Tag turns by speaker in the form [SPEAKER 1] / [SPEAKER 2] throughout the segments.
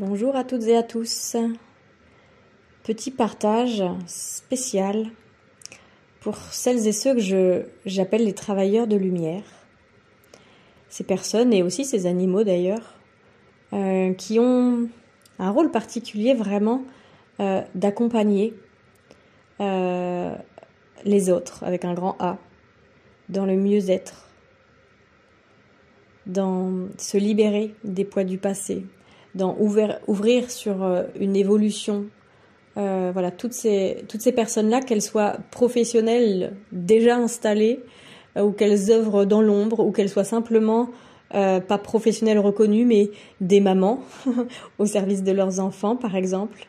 [SPEAKER 1] Bonjour à toutes et à tous. Petit partage spécial pour celles et ceux que j'appelle les travailleurs de lumière. Ces personnes, et aussi ces animaux d'ailleurs, qui ont un rôle particulier vraiment d'accompagner les autres, avec un grand A, dans le mieux-être, dans se libérer des poids du passé, dans ouvrir sur une évolution. Voilà, toutes ces personnes-là, qu'elles soient professionnelles déjà installées, ou qu'elles œuvrent dans l'ombre, ou qu'elles soient simplement pas professionnelles reconnues, mais des mamans au service de leurs enfants, par exemple,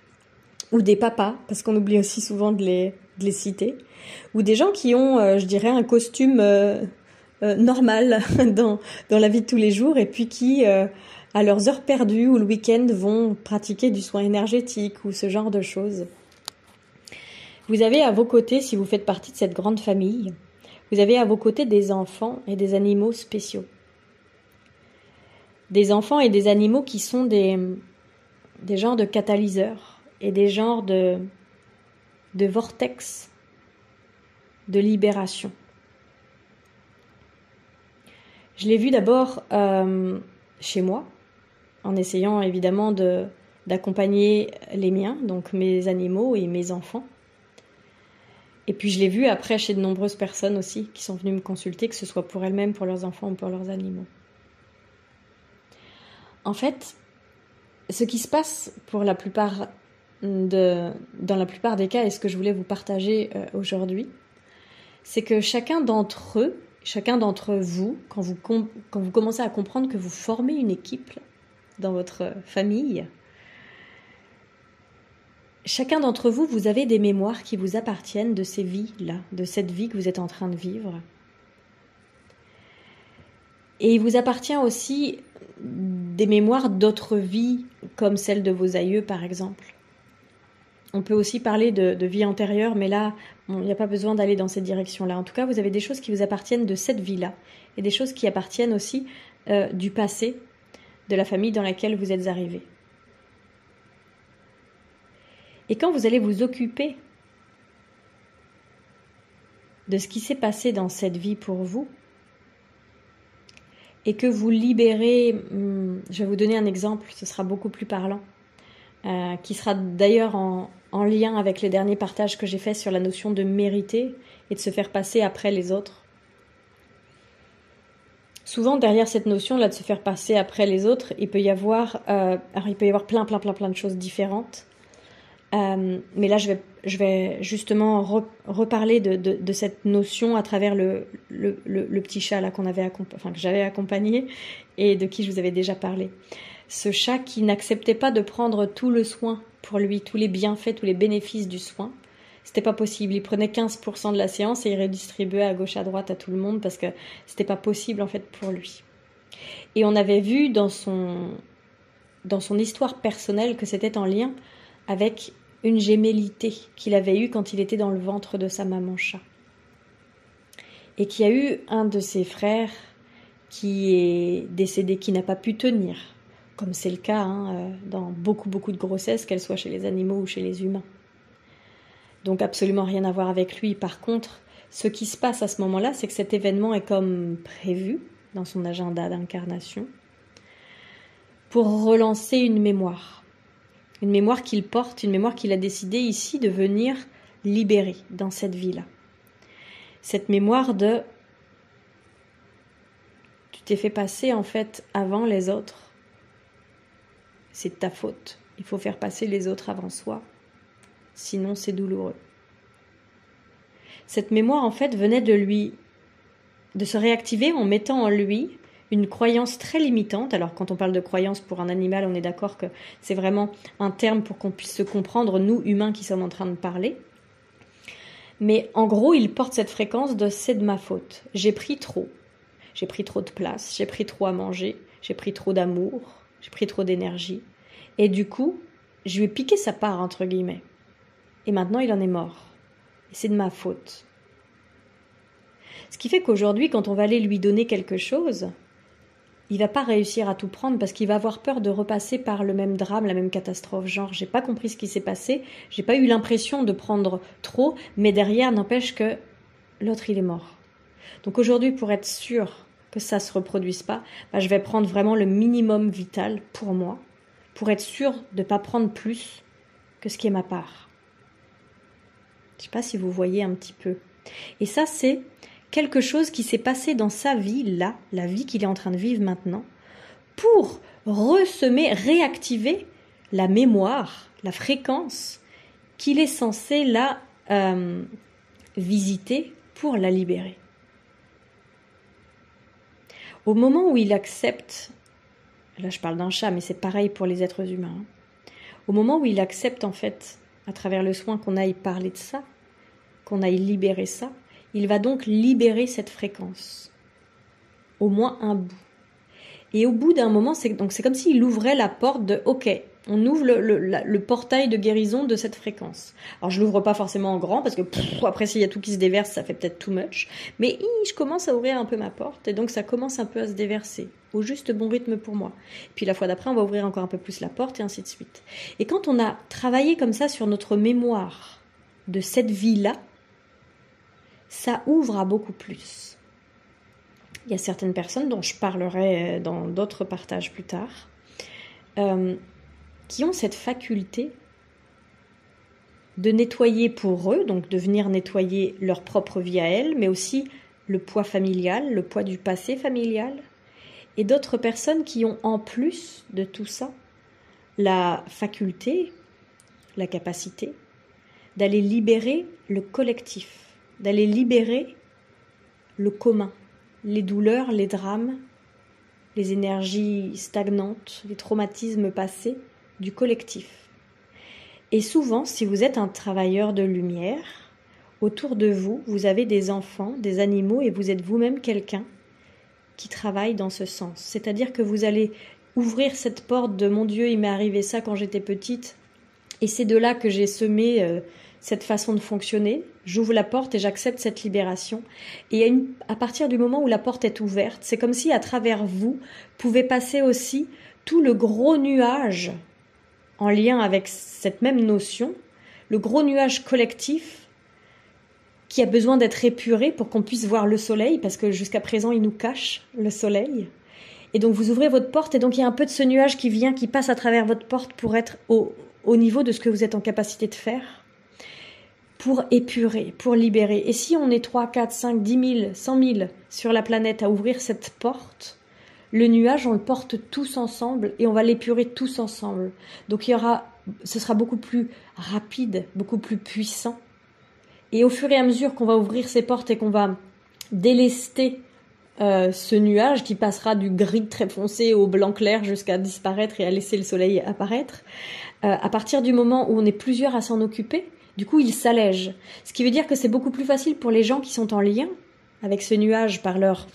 [SPEAKER 1] ou des papas, parce qu'on oublie aussi souvent de les citer, ou des gens qui ont, je dirais, un costume normal dans la vie de tous les jours, et puis qui, à leurs heures perdues ou le week-end, vont pratiquer du soin énergétique ou ce genre de choses. Vous avez à vos côtés, si vous faites partie de cette grande famille, vous avez à vos côtés des enfants et des animaux spéciaux. Des enfants et des animaux qui sont des genres de catalyseurs et des genres de vortex de libération. Je l'ai vu d'abord chez moi, en essayant évidemment d'accompagner les miens, donc mes animaux et mes enfants. Et puis je l'ai vu après chez de nombreuses personnes aussi qui sont venues me consulter, que ce soit pour elles-mêmes, pour leurs enfants ou pour leurs animaux. En fait, ce qui se passe pour la plupart dans la plupart des cas, et ce que je voulais vous partager aujourd'hui, c'est que chacun d'entre vous, quand vous commencez à comprendre que vous formez une équipe dans votre famille, chacun d'entre vous, vous avez des mémoires qui vous appartiennent de ces vies-là, de cette vie que vous êtes en train de vivre. Et il vous appartient aussi des mémoires d'autres vies, comme celle de vos aïeux, par exemple. On peut aussi parler de vie antérieure, mais là, il n'y a pas besoin d'aller dans cette direction-là. En tout cas, vous avez des choses qui vous appartiennent de cette vie-là, et des choses qui appartiennent aussi du passé, de la famille dans laquelle vous êtes arrivés. Et quand vous allez vous occuper de ce qui s'est passé dans cette vie pour vous, et que vous libérez, je vais vous donner un exemple, ce sera beaucoup plus parlant, qui sera d'ailleurs en lien avec les derniers partages que j'ai faits sur la notion de mériter et de se faire passer après les autres. Souvent, derrière cette notion-là de se faire passer après les autres, il peut y avoir plein de choses différentes. Mais là, je vais justement reparler de cette notion à travers le petit chat là que j'avais accompagné et de qui je vous avais déjà parlé. Ce chat qui n'acceptait pas de prendre tout le soin pour lui, tous les bienfaits, tous les bénéfices du soin. C'était pas possible. Il prenait 15% de la séance et il redistribuait à gauche à droite à tout le monde parce que c'était pas possible en fait pour lui. Et on avait vu dans son histoire personnelle que c'était en lien avec une gémellité qu'il avait eue quand il était dans le ventre de sa maman chat. Et qu'il y a eu un de ses frères qui est décédé, qui n'a pas pu tenir, comme c'est le cas dans beaucoup de grossesses, qu'elles soient chez les animaux ou chez les humains. Donc absolument rien à voir avec lui. Par contre, ce qui se passe à ce moment-là, c'est que cet événement est comme prévu dans son agenda d'incarnation pour relancer une mémoire. Une mémoire qu'il porte, une mémoire qu'il a décidé ici de venir libérer dans cette vie-là. Cette mémoire de « tu t'es fait passer en fait avant les autres, c'est de ta faute, il faut faire passer les autres avant soi, sinon c'est douloureux ». Cette mémoire en fait venait de se réactiver en mettant en lui une croyance très limitante. Alors quand on parle de croyance pour un animal, on est d'accord que c'est vraiment un terme pour qu'on puisse se comprendre, nous humains qui sommes en train de parler. Mais en gros, il porte cette fréquence de « c'est de ma faute, j'ai pris trop de place, j'ai pris trop à manger, j'ai pris trop d'amour, j'ai pris trop d'énergie. Et du coup, je lui ai piqué sa part, entre guillemets. Et maintenant, il en est mort. Et c'est de ma faute. » Ce qui fait qu'aujourd'hui, quand on va aller lui donner quelque chose, il va pas réussir à tout prendre parce qu'il va avoir peur de repasser par le même drame, la même catastrophe. Genre, j'ai pas compris ce qui s'est passé, j'ai pas eu l'impression de prendre trop, mais derrière, n'empêche que l'autre, il est mort. Donc aujourd'hui, pour être sûr que ça se reproduise pas, je vais prendre vraiment le minimum vital pour moi, pour être sûr de pas prendre plus que ce qui est ma part. Je sais pas si vous voyez un petit peu. Et ça, c'est quelque chose qui s'est passé dans sa vie, là, la vie qu'il est en train de vivre maintenant, pour ressemer, réactiver la mémoire, la fréquence qu'il est censé là visiter pour la libérer. Au moment où il accepte, là je parle d'un chat, mais c'est pareil pour les êtres humains, au moment où il accepte en fait, à travers le soin, qu'on aille parler de ça, qu'on aille libérer ça, il va donc libérer cette fréquence, au moins un bout. Et au bout d'un moment, c'est comme s'il ouvrait la porte de « Ok, on ouvre le portail de guérison de cette fréquence. » Alors je l'ouvre pas forcément en grand parce que après s'il y a tout qui se déverse, ça fait peut-être too much. Mais je commence à ouvrir un peu ma porte et donc ça commence un peu à se déverser au juste bon rythme pour moi. Puis la fois d'après, on va ouvrir encore un peu plus la porte et ainsi de suite. Et quand on a travaillé comme ça sur notre mémoire de cette vie-là, ça ouvre à beaucoup plus. Il y a certaines personnes dont je parlerai dans d'autres partages plus tard, qui ont cette faculté de nettoyer pour eux, donc de venir nettoyer leur propre vie à elles, mais aussi le poids familial, le poids du passé familial, et d'autres personnes qui ont en plus de tout ça la faculté, la capacité d'aller libérer le collectif, d'aller libérer le commun, les douleurs, les drames, les énergies stagnantes, les traumatismes passés du collectif. Et souvent, si vous êtes un travailleur de lumière, autour de vous, vous avez des enfants, des animaux et vous êtes vous-même quelqu'un qui travaille dans ce sens. C'est-à-dire que vous allez ouvrir cette porte de « Mon Dieu, il m'est arrivé ça quand j'étais petite et c'est de là que j'ai semé cette façon de fonctionner. J'ouvre la porte et j'accepte cette libération. » Et à partir du moment où la porte est ouverte, c'est comme si à travers vous pouvait passer aussi tout le gros nuage en lien avec cette même notion, le gros nuage collectif qui a besoin d'être épuré pour qu'on puisse voir le soleil, parce que jusqu'à présent, il nous cache le soleil. Et donc, vous ouvrez votre porte et donc il y a un peu de ce nuage qui vient, qui passe à travers votre porte pour être au niveau de ce que vous êtes en capacité de faire, pour épurer, pour libérer. Et si on est 3, 4, 5, 10 000, 100 000 sur la planète à ouvrir cette porte, le nuage, on le porte tous ensemble et on va l'épurer tous ensemble. Donc ce sera beaucoup plus rapide, beaucoup plus puissant. Et au fur et à mesure qu'on va ouvrir ces portes et qu'on va délester ce nuage qui passera du gris très foncé au blanc clair jusqu'à disparaître et à laisser le soleil apparaître, à partir du moment où on est plusieurs à s'en occuper, du coup il s'allège. Ce qui veut dire que c'est beaucoup plus facile pour les gens qui sont en lien avec ce nuage par leur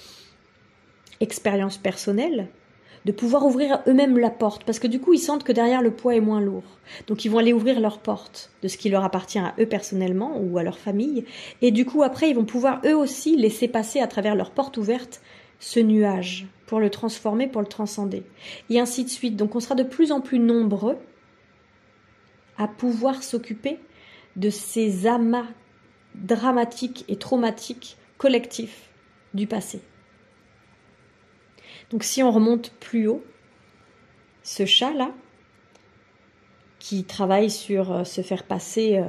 [SPEAKER 1] expérience personnelle, de pouvoir ouvrir eux-mêmes la porte, parce que du coup ils sentent que derrière le poids est moins lourd. Donc ils vont aller ouvrir leur porte de ce qui leur appartient à eux personnellement ou à leur famille, et du coup après ils vont pouvoir eux aussi laisser passer à travers leur porte ouverte ce nuage, pour le transformer, pour le transcender, et ainsi de suite. Donc on sera de plus en plus nombreux à pouvoir s'occuper de ces amas dramatiques et traumatiques collectifs du passé. Donc si on remonte plus haut, ce chat-là, qui travaille sur se faire passer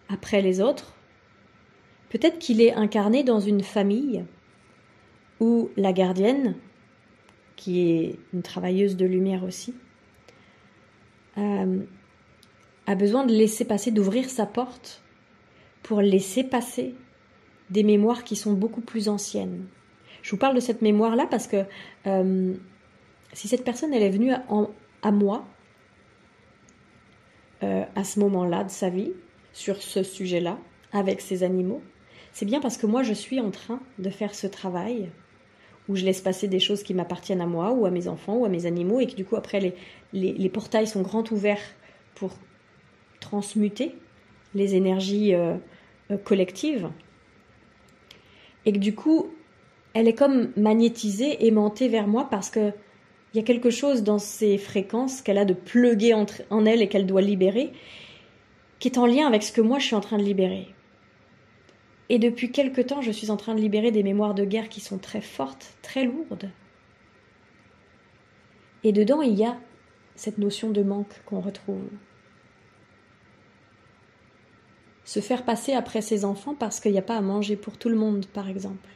[SPEAKER 1] après les autres, peut-être qu'il est incarné dans une famille où la gardienne, qui est une travailleuse de lumière aussi, a besoin de laisser passer, d'ouvrir sa porte pour laisser passer des mémoires qui sont beaucoup plus anciennes. Je vous parle de cette mémoire-là parce que si cette personne elle est venue à moi à ce moment-là de sa vie, sur ce sujet-là, avec ces animaux, c'est bien parce que moi je suis en train de faire ce travail où je laisse passer des choses qui m'appartiennent à moi ou à mes enfants ou à mes animaux et que du coup après les portails sont grands ouverts pour transmuter les énergies collectives et que du coup elle est comme magnétisée, aimantée vers moi parce que il y a quelque chose dans ces fréquences qu'elle a de pluguer en elle et qu'elle doit libérer, qui est en lien avec ce que moi je suis en train de libérer. Et depuis quelque temps, je suis en train de libérer des mémoires de guerre qui sont très fortes, très lourdes. Et dedans, il y a cette notion de manque qu'on retrouve. Se faire passer après ses enfants parce qu'il n'y a pas à manger pour tout le monde, par exemple.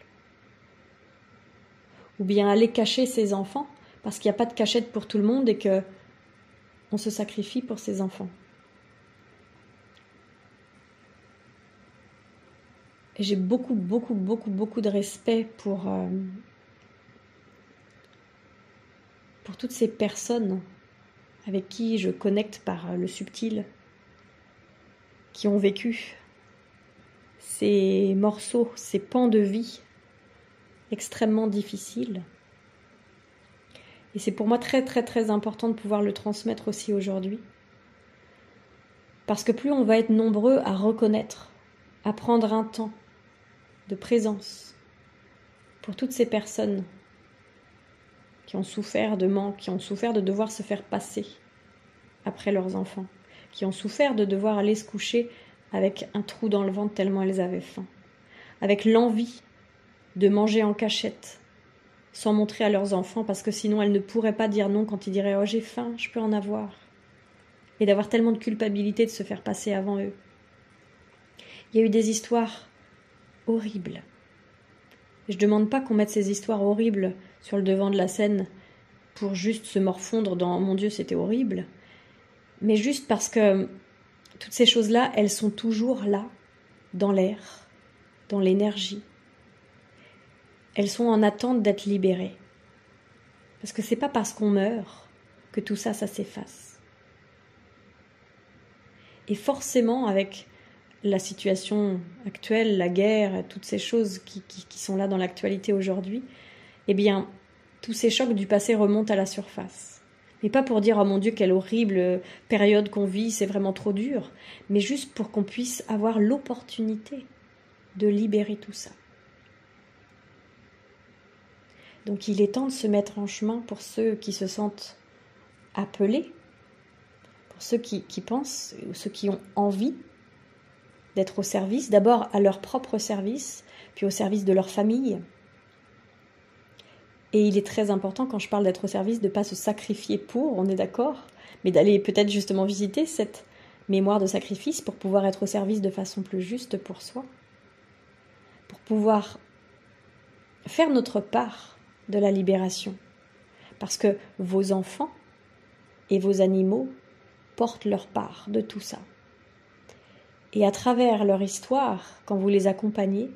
[SPEAKER 1] Ou bien aller cacher ses enfants parce qu'il n'y a pas de cachette pour tout le monde et que on se sacrifie pour ses enfants. Et j'ai beaucoup de respect pour toutes ces personnes avec qui je connecte par le subtil, qui ont vécu ces morceaux, ces pans de vie extrêmement difficiles. Et c'est pour moi très important de pouvoir le transmettre aussi aujourd'hui. Parce que plus on va être nombreux à reconnaître, à prendre un temps de présence pour toutes ces personnes qui ont souffert de manque, qui ont souffert de devoir se faire passer après leurs enfants, qui ont souffert de devoir aller se coucher avec un trou dans le ventre tellement elles avaient faim, avec l'envie de manger en cachette, sans montrer à leurs enfants, parce que sinon elles ne pourraient pas dire non quand ils diraient « Oh, j'ai faim, je peux en avoir », et d'avoir tellement de culpabilité de se faire passer avant eux. Il y a eu des histoires horribles. Je ne demande pas qu'on mette ces histoires horribles sur le devant de la scène pour juste se morfondre dans « Mon Dieu, c'était horrible », mais juste parce que toutes ces choses-là, elles sont toujours là, dans l'air, dans l'énergie. Elles sont en attente d'être libérées. Parce que c'est pas parce qu'on meurt que tout ça, ça s'efface. Et forcément, avec la situation actuelle, la guerre, toutes ces choses qui sont là dans l'actualité aujourd'hui, eh bien, tous ces chocs du passé remontent à la surface. Mais pas pour dire « Oh mon Dieu, quelle horrible période qu'on vit, c'est vraiment trop dur », mais juste pour qu'on puisse avoir l'opportunité de libérer tout ça. Donc il est temps de se mettre en chemin pour ceux qui se sentent appelés, pour ceux qui pensent, ou ceux qui ont envie d'être au service, d'abord à leur propre service, puis au service de leur famille. Et il est très important, quand je parle d'être au service, de ne pas se sacrifier pour, on est d'accord, mais d'aller peut-être justement visiter cette mémoire de sacrifice pour pouvoir être au service de façon plus juste pour soi, pour pouvoir faire notre part de la libération. Parce que vos enfants et vos animaux portent leur part de tout ça. Et à travers leur histoire, quand vous les accompagnez,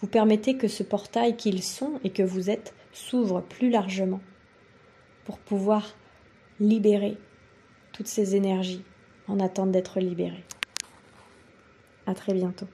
[SPEAKER 1] vous permettez que ce portail qu'ils sont et que vous êtes s'ouvre plus largement pour pouvoir libérer toutes ces énergies en attente d'être libérées. À très bientôt.